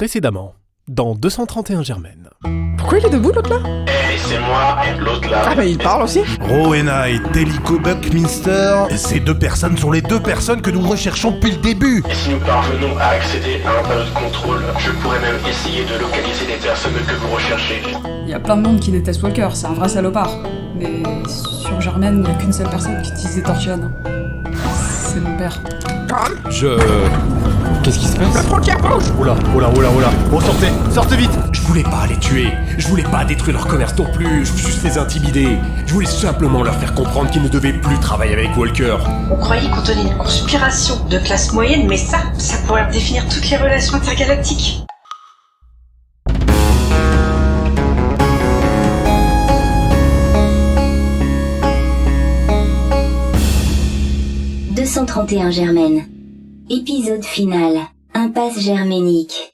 Précédemment, dans 231 Germaine. Pourquoi il est debout l'autre là? Et c'est moi, l'autre là. Ah bah il parle aussi. Rowena et Delico Buckminster, ces deux personnes sont les deux personnes que nous recherchons depuis le début. Et si nous parvenons à accéder à un panneau de contrôle, je pourrais même essayer de localiser les personnes que vous recherchez. Il y a plein de monde qui déteste Walker, c'est un vrai salopard. Mais sur Germaine, il n'y a qu'une seule personne qui utilise des torchonnes. C'est mon père. Qu'est-ce qui se passe? La frontière bouge. Oula. Bon, sortez vite. Je voulais pas les tuer, je voulais pas détruire leur commerce non plus, je voulais juste les intimider. Je voulais simplement leur faire comprendre qu'ils ne devaient plus travailler avec Walker. On croyait qu'on tenait une conspiration de classe moyenne, mais ça pourrait définir toutes les relations intergalactiques. « 231 Germaine. Épisode final. Impasse germénique.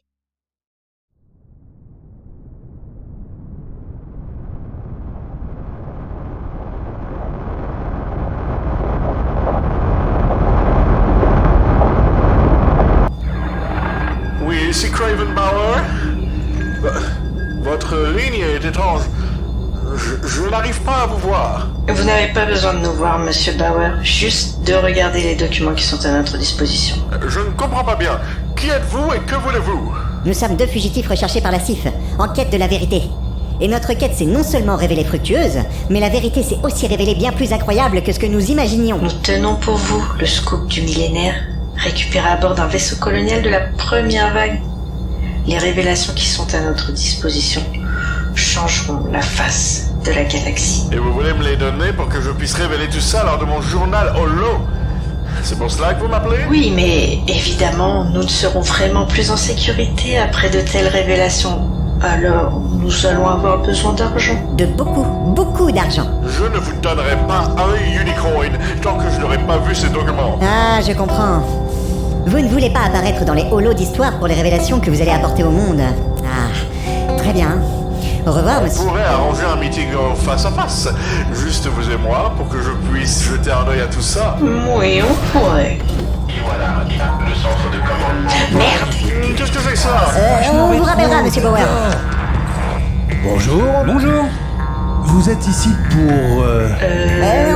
Oui, ici Cravenbauer. Votre ligne est étrange. Je n'arrive pas à vous voir. Vous n'avez pas besoin de nous voir, Monsieur Bauer, juste de regarder les documents qui sont à notre disposition. Je ne comprends pas bien. Qui êtes-vous et que voulez-vous? Nous sommes deux fugitifs recherchés par la CIF, en quête de la vérité. Et notre quête s'est non seulement révélée fructueuse, mais la vérité s'est aussi révélée bien plus incroyable que ce que nous imaginions. Nous tenons pour vous le scoop du millénaire, récupéré à bord d'un vaisseau colonial de la première vague. Les révélations qui sont à notre disposition changeront la face de la galaxie. Et vous voulez me les donner pour que je puisse révéler tout ça lors de mon journal holo? C'est pour cela que vous m'appelez? Oui, mais évidemment, nous ne serons vraiment plus en sécurité après de telles révélations. Alors, nous allons avoir besoin d'argent. De beaucoup d'argent. Je ne vous donnerai pas un unicorn tant que je n'aurai pas vu ces documents. Ah, je comprends. Vous ne voulez pas apparaître dans les holos d'histoire pour les révélations que vous allez apporter au monde. Ah, très bien. Au revoir, On monsieur. pourrait arranger un meeting en face à face, juste vous et moi, pour que je puisse jeter un œil à tout ça. Oui, on pourrait. Et voilà, le centre de commande. Merde! Qu'est-ce que c'est que ça? On vous rappellera, monsieur Bauer. Bonjour. Bonjour. Vous êtes ici pour...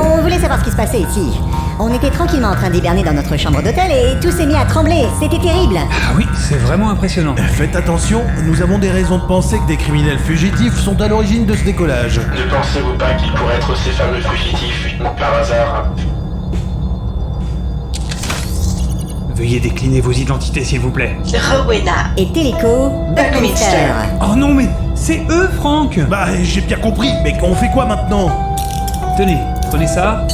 On voulait savoir ce qui se passait ici. On était tranquillement en train d'hiberner dans notre chambre d'hôtel et tout s'est mis à trembler. C'était terrible. Ah oui, c'est vraiment impressionnant. Faites attention, nous avons des raisons de penser que des criminels fugitifs sont à l'origine de ce décollage. Ne pensez-vous pas qu'il pourrait être ces fameux fugitifs, par hasard? Veuillez décliner vos identités, s'il vous plaît. Rowena. Et Delico Buckminster. Oh non, mais c'est eux, Franck! Bah, j'ai bien compris, mais on fait quoi maintenant? Tenez, prenez ça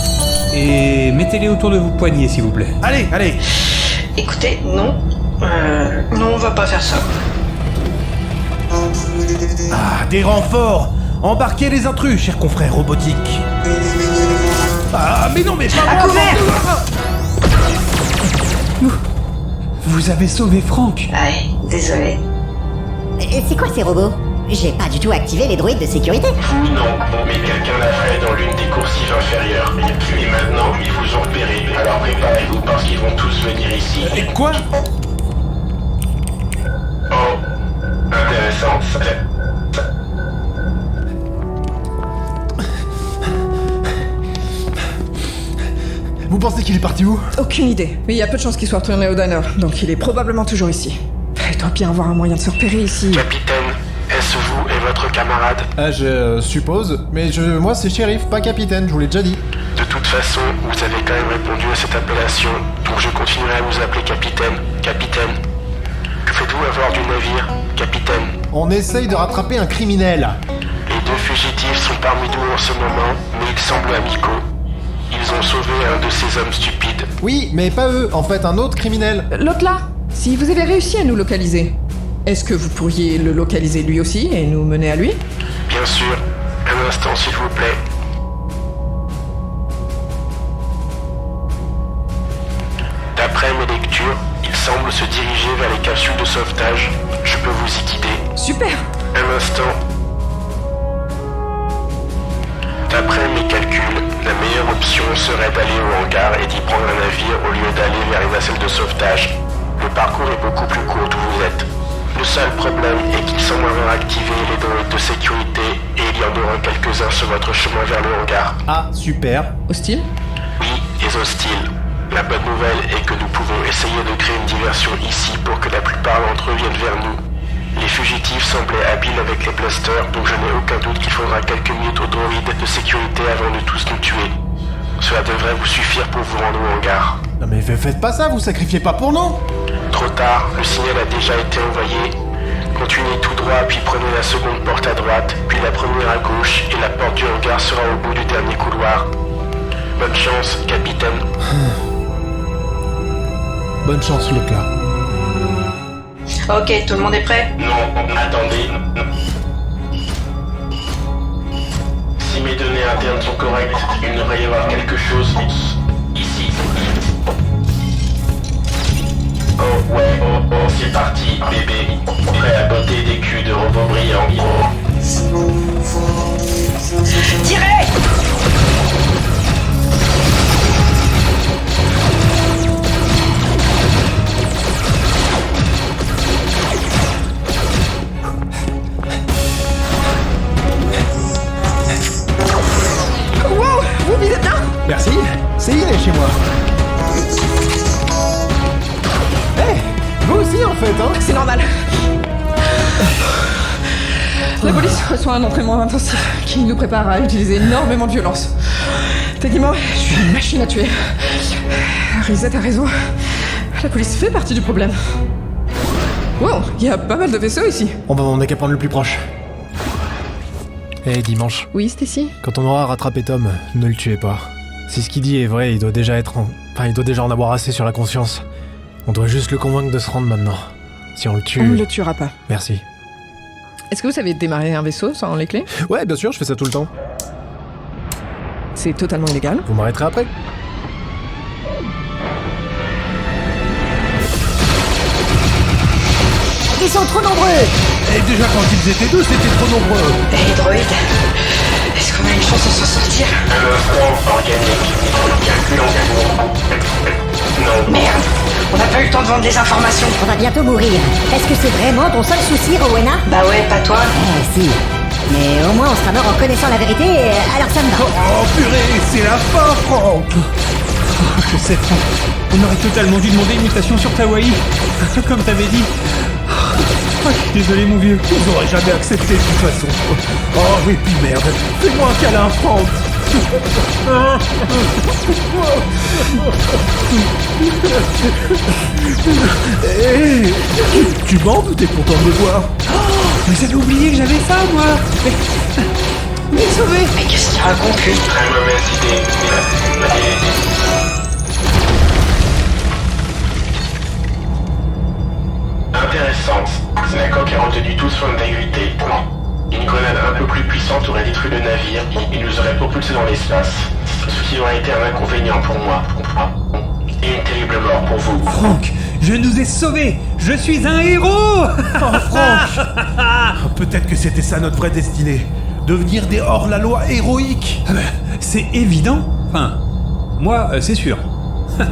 et mettez-les autour de vos poignets, s'il vous plaît. Allez. Écoutez, non. Non, on va pas faire ça. Ah, des renforts. Embarquez les intrus, chers confrères robotiques. Ah, mais non, mais pas moi. Vous avez sauvé Franck! Ouais, désolé. Et c'est quoi ces robots? J'ai pas du tout activé les droïdes de sécurité. Vous non, mais quelqu'un l'a fait dans l'une des coursives inférieures. Et maintenant, ils vous ont repéré. Alors préparez-vous parce qu'ils vont tous venir ici. Et quoi? Oh, intéressant. Vous pensez qu'il est parti où? Aucune idée. Mais il y a peu de chances qu'il soit retourné au diner. Donc il est probablement toujours ici. Il doit bien avoir un moyen de se repérer ici. Capitaine, est-ce vous et votre camarade? Ah, je suppose. Mais moi, c'est shérif, pas capitaine, je vous l'ai déjà dit. De toute façon, vous avez quand même répondu à cette appellation, donc je continuerai à vous appeler capitaine. Capitaine. Que faites-vous à bord du navire, capitaine? On essaye de rattraper un criminel. Les deux fugitifs sont parmi nous en ce moment, mais ils semblent amicaux. Ils ont sauvé un de ces hommes stupides. Oui, mais pas eux, en fait, un autre criminel. L'autre là, si vous avez réussi à nous localiser, est-ce que vous pourriez le localiser lui aussi et nous mener à lui? Bien sûr. Un instant, s'il vous plaît. D'après mes lectures, il semble se diriger vers les capsules de sauvetage. Je peux vous y guider. Super! Un instant. D'après mes calculs, la meilleure option serait d'aller au hangar et d'y prendre un navire au lieu d'aller vers les nacelles de sauvetage. Le parcours est beaucoup plus court d'où vous êtes. Le seul problème est qu'il semble avoir activé les droïdes de sécurité et il y en aura quelques-uns sur votre chemin vers le hangar. Ah, super. Hostile? Oui, et hostiles. La bonne nouvelle est que nous pouvons essayer de créer une diversion ici pour que la plupart d'entre eux viennent vers nous. Les fugitifs semblaient habiles avec les blasters, donc je n'ai aucun doute qu'il faudra quelques minutes aux droïdes de sécurité avant de tous nous tuer. Cela devrait vous suffire pour vous rendre au hangar. Non mais faites pas ça, vous sacrifiez pas pour nous. Trop tard, le signal a déjà été envoyé. Continuez tout droit, puis prenez la seconde porte à droite, puis la première à gauche, et la porte du hangar sera au bout du dernier couloir. Bonne chance, capitaine. Bonne chance, Luke, là. Ok, tout le monde est prêt? Non, attendez. Si mes données internes sont correctes, il devrait y avoir quelque chose ici. Oh ouais, oh, c'est parti, bébé. Prêt à botter des culs de robots brillants. Tirez! Wow! Vous vivez bien? Merci, c'est inné chez moi. Vous aussi en fait, hein. C'est normal. La police reçoit un entraînement intensif qui nous prépare à utiliser énormément de violence. Techniquement, je suis une machine à tuer. Risette a raison. La police fait partie du problème. Wow, il y a pas mal de vaisseaux ici. On a qu'à prendre le plus proche. Dimanche, Oui, Stacy? quand on aura rattrapé Tom, ne le tuez pas. Si ce qu'il dit est vrai, il doit déjà en avoir assez sur la conscience. On doit juste le convaincre de se rendre maintenant. Si on le tue... On ne le tuera pas. Merci. Est-ce que vous savez démarrer un vaisseau sans les clés? Ouais, bien sûr, je fais ça tout le temps. C'est totalement illégal. Vous m'arrêterez après. Ils sont trop nombreux. Et déjà quand ils étaient deux, c'était trop nombreux. Hey, droïde, est-ce qu'on a une chance de s'en sortir? Un instant organique. Calculons. Non. Merde, on n'a pas eu le temps de vendre des informations. On va bientôt mourir. Est-ce que c'est vraiment ton seul souci, Rowena? Bah ouais, pas toi. Si. Mais au moins on sera mort en connaissant la vérité, alors ça me va. Oh purée, c'est la fin, Franck. Je sais, Franck. On aurait totalement dû demander une mutation sur Tawaï. Comme t'avais dit. Oh, je suis désolé, mon vieux. Ils auraient jamais accepté de toute façon. Oh, et puis merde. Fais-moi un câlin, Franck. Hey, tu m'en doutais content de me voir. Oh, mais j'avais oublié que j'avais ça, moi. Mais sauvé. Mais qu'est-ce qu'il raconte, lui? Très mauvaise idée. Intéressante. C'est la coque a retenu tout son intégrité. Une grenade un peu plus puissante aurait détruit le navire et nous aurait propulsé dans l'espace. Ce qui aurait été un inconvénient pour moi. Et une terrible mort pour vous. Franck, je nous ai sauvés. Je suis un héros. Oh, Franck. Peut-être que c'était ça notre vraie destinée. Devenir des hors-la-loi héroïques. C'est évident. Enfin, moi, c'est sûr.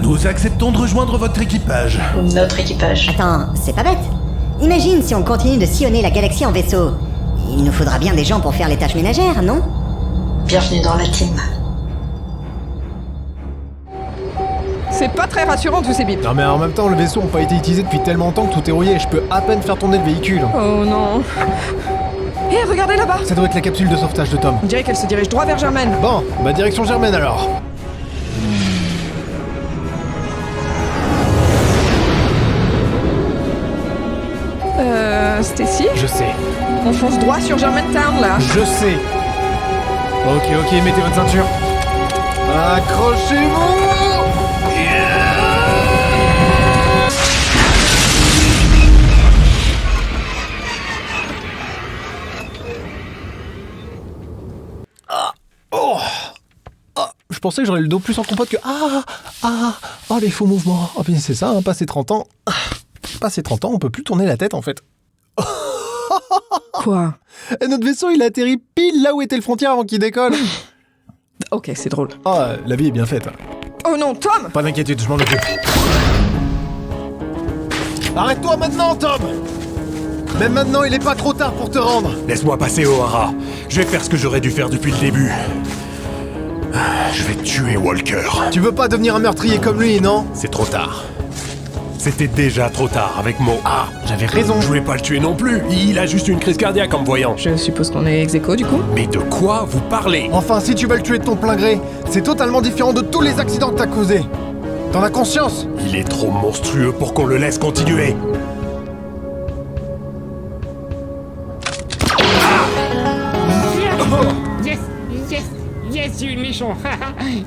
Nous acceptons de rejoindre votre équipage. Ou notre équipage. Attends, c'est pas bête. Imagine si on continue de sillonner la galaxie en vaisseau. Il nous faudra bien des gens pour faire les tâches ménagères, non? Bienvenue dans la team. C'est pas très rassurant tous ces bips. Non mais en même temps, le vaisseau n'a pas été utilisé depuis tellement longtemps que tout est rouillé. Je peux à peine faire tourner le véhicule. Oh non. Hé, regardez là-bas. Ça doit être la capsule de sauvetage de Tom. On dirait qu'elle se dirige droit vers Germaine. Bon, bah direction Germaine alors. Stacy? Je sais. On fonce droit sur Germantown, là. Je sais. Ok, mettez votre ceinture. Accrochez-vous. Je pensais que j'aurais le dos plus en compote que... Oh, les faux mouvements. Oh, bien c'est ça, hein, passé 30 ans... Passé 30 ans, on peut plus tourner la tête, en fait. Quoi? Et notre vaisseau, il a atterri pile là où était le frontière avant qu'il décolle. Ok, c'est drôle. Oh, la vie est bien faite. Oh non, Tom! Pas d'inquiétude, je m'en occupe. Arrête-toi maintenant, Tom! Même maintenant, il est pas trop tard pour te rendre. Laisse-moi passer, O'Hara. Je vais faire ce que j'aurais dû faire depuis le début. Je vais tuer Walker. Tu veux pas devenir un meurtrier comme lui, non? C'est trop tard. C'était déjà trop tard avec mon A. J'avais raison. Je voulais pas le tuer non plus. Il a juste une crise cardiaque en me voyant. Je suppose qu'on est ex-aequo, du coup. Mais de quoi vous parlez? Enfin, si tu veux le tuer de ton plein gré, c'est totalement différent de tous les accidents que t'as causés. T'en as conscience? Il est trop monstrueux pour qu'on le laisse continuer. Yes, j'ai eu le méchant.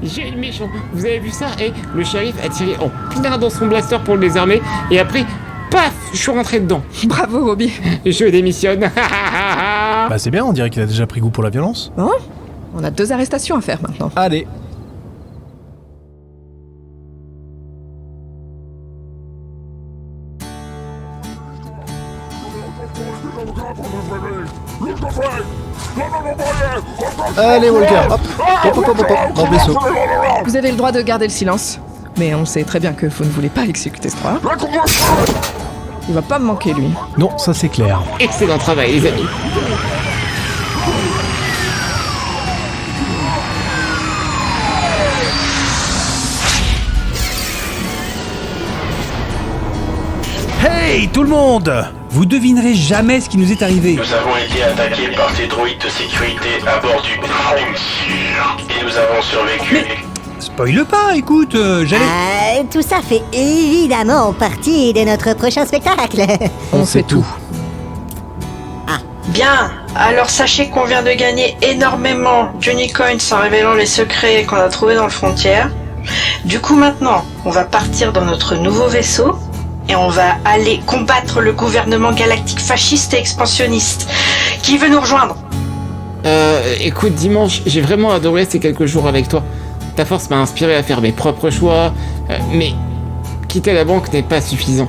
J'ai eu le méchant. Vous avez vu ça? Et le shérif a tiré en plein dans son blaster pour le désarmer. Et après, paf, je suis rentré dedans. Bravo, Robbie. Je démissionne. Bah c'est bien, on dirait qu'il a déjà pris goût pour la violence. Bon, on a 2 arrestations à faire maintenant. Allez. Allez Walker, hop, dans le vaisseau. Vous avez le droit de garder le silence, mais on sait très bien que vous ne voulez pas exécuter ce droit. Il va pas me manquer, lui. Non, ça c'est clair. Excellent travail, les amis. Hey tout le monde! Vous devinerez jamais ce qui nous est arrivé. Nous avons été attaqués par ces droïdes de sécurité à bord du et nous avons survécu. Spoil pas, écoute, j'allais... Tout ça fait évidemment partie de notre prochain spectacle. On sait tout. Bien, alors sachez qu'on vient de gagner énormément d'unicoins en révélant les secrets qu'on a trouvés dans le frontière. Du coup maintenant, on va partir dans notre nouveau vaisseau et on va aller combattre le gouvernement galactique fasciste et expansionniste. Qui veut nous rejoindre? Écoute, Dimanche, j'ai vraiment adoré ces quelques jours avec toi. Ta force m'a inspiré à faire mes propres choix, mais quitter la banque n'est pas suffisant.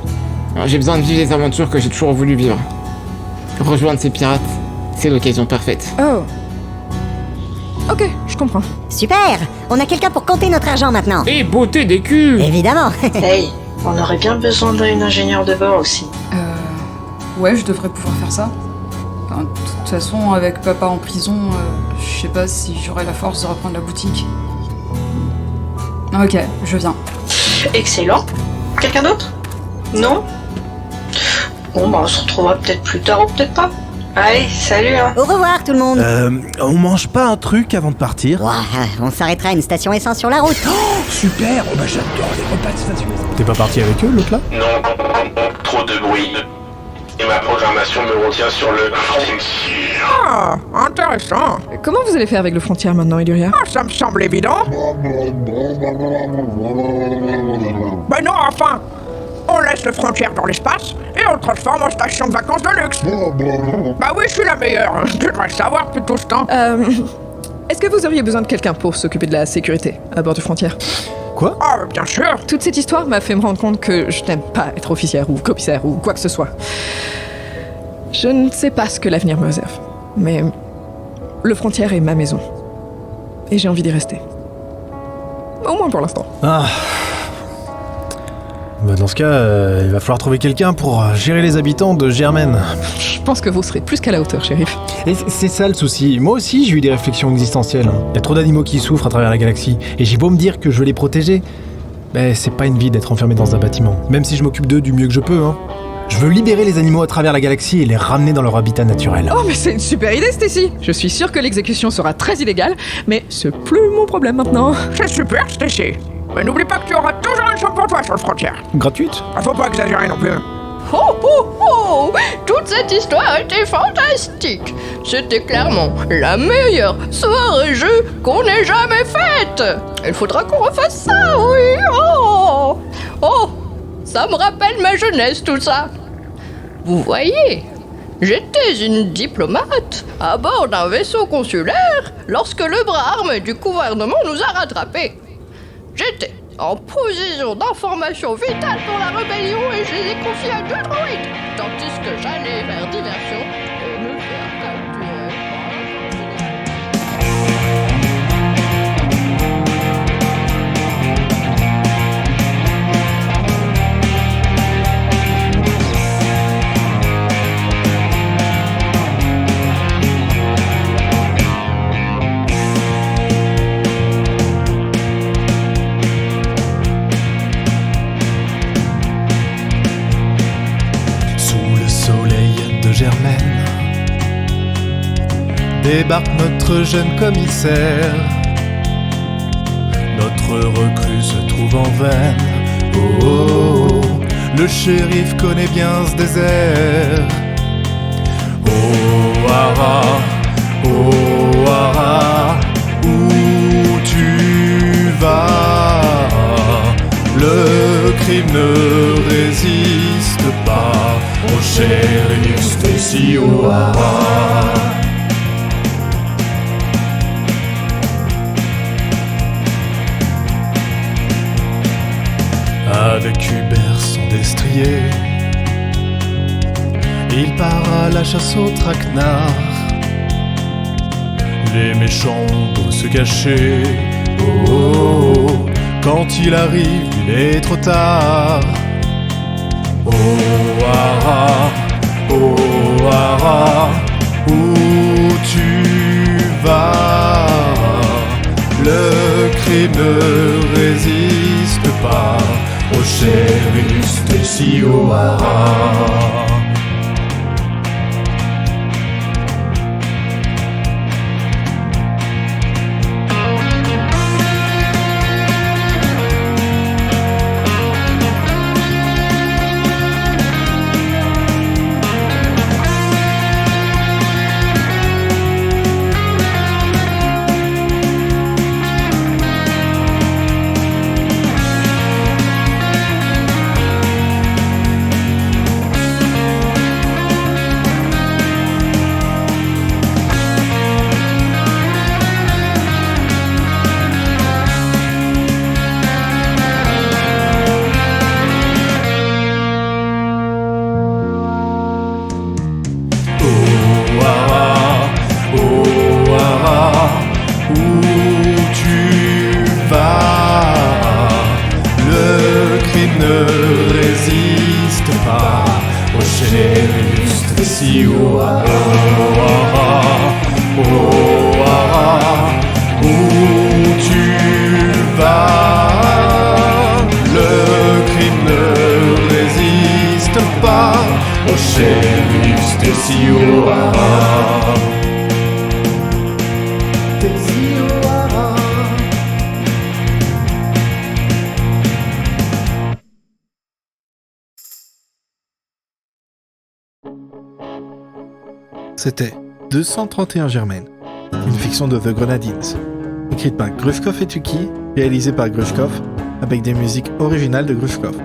Alors, j'ai besoin de vivre les aventures que j'ai toujours voulu vivre. Rejoindre ces pirates, c'est l'occasion parfaite. Oh. Ok, je comprends. Super! On a quelqu'un pour compter notre argent maintenant. Et beauté des culs! Évidemment. Hey, on aurait bien besoin d'une ingénieure de bord aussi. Ouais, je devrais pouvoir faire ça. Enfin, de toute façon, avec papa en prison, je sais pas si j'aurai la force de reprendre la boutique. Ok, je viens. Excellent. Quelqu'un d'autre? Non? Bon, bah on se retrouvera peut-être plus tard ou peut-être pas. Allez, salut hein. Au revoir tout le monde. On mange pas un truc avant de partir? Ouah, on s'arrêtera à une station essence sur la route. Super! Oh bah j'adore les repas de station. T'es pas parti avec eux, l'autre là? Non, trop de bruit. Et ma programmation me retient sur le... Ah, intéressant. Comment vous allez faire avec le frontière maintenant, Illyria? Ça me semble évident. Ben non, enfin, on laisse le frontière dans l'espace et on le transforme en station de vacances de luxe. Bah oui, je suis la meilleure. Tu devrais le savoir depuis tout ce temps. Est-ce que vous auriez besoin de quelqu'un pour s'occuper de la sécurité à bord du frontière? Quoi? Ah, bien sûr. Toute cette histoire m'a fait me rendre compte que je n'aime pas être officière ou commissaire ou quoi que ce soit. Je ne sais pas ce que l'avenir me réserve, mais le frontière est ma maison. Et j'ai envie d'y rester. Au moins pour l'instant. Ah. Bah dans ce cas, il va falloir trouver quelqu'un pour gérer les habitants de Germaine. Je pense que vous serez plus qu'à la hauteur, shérif. Et c'est ça le souci. Moi aussi, j'ai eu des réflexions existentielles. Il y a trop d'animaux qui souffrent à travers la galaxie. Et j'ai beau me dire que je veux les protéger. Mais c'est pas une vie d'être enfermé dans un bâtiment. Même si je m'occupe d'eux du mieux que je peux, hein. Je veux libérer les animaux à travers la galaxie et les ramener dans leur habitat naturel. Oh, mais c'est une super idée, Stacy! Je suis sûre que l'exécution sera très illégale, mais c'est plus mon problème maintenant. C'est super, Stacy. Mais n'oublie pas que tu auras toujours une chambre pour toi sur le frontière. Gratuite? Faut pas exagérer non plus. Oh oh oh! Toute cette histoire était fantastique! C'était clairement la meilleure soirée-jeu qu'on ait jamais faite! Il faudra qu'on refasse ça, oui! Oh! Oh! Ça me rappelle ma jeunesse, tout ça! Vous voyez, j'étais une diplomate à bord d'un vaisseau consulaire lorsque le bras armé du gouvernement nous a rattrapés. J'étais en position d'information vitale pour la rébellion et je les ai confiés à 2 droïdes, tandis que j'allais faire diversion et me faire capturer par Germaine. Débarque notre jeune commissaire. Notre recrue se trouve en veine. Oh, oh, oh, le shérif connaît bien ce désert. Oh, Hara, où tu vas? Le crime ne résiste pas au shérif Stacy O'Hara. Avec Hubert son destrier, il part à la chasse aux traquenards. Les méchants ont beau se cacher, oh, oh, oh, quand il arrive, il est trop tard. Oh, Hara, où tu vas? Le crime ne résiste pas au shérif Stacy O'Hara. Stacy O'Hara, où tu vas? Le crime ne résiste pas au shérif Stacy O'Hara. Stacy O'Hara. C'était 231 Germaine, une fiction de The Grenadines, écrite par Grushkov et Tuki, réalisée par Grushkov, avec des musiques originales de Grushkov,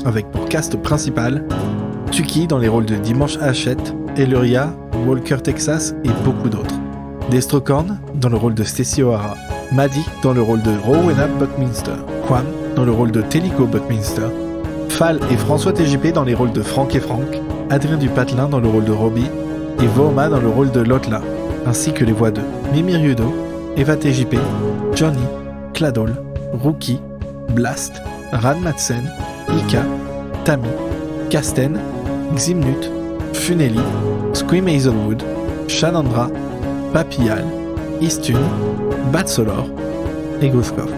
avec pour cast principal Tuki dans les rôles de Dimanche Hachette, Eluria, Walker Texas et beaucoup d'autres, Destrocorn dans le rôle de Stacy O'Hara, Maddie dans le rôle de Rowena Buckminster, Juan dans le rôle de Telico Buckminster, Fall et François TJP dans les rôles de Franck et Franck, Adrien Dupatelin dans le rôle de Robbie, et Vooma dans le rôle de Lotla, ainsi que les voix de Mimir Yudo, Eva TJP, Johnny, Cladol, Rookie, Blast, Ran Madsen, Ika, Tammy, Kasten, Ximnut, Funeli, Scream Hazelwood, Shanandra, Papillal, Istune, Batsolor et Grushkov.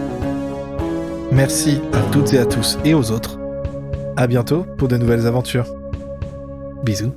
Merci à toutes et à tous et aux autres. À bientôt pour de nouvelles aventures. Bisous.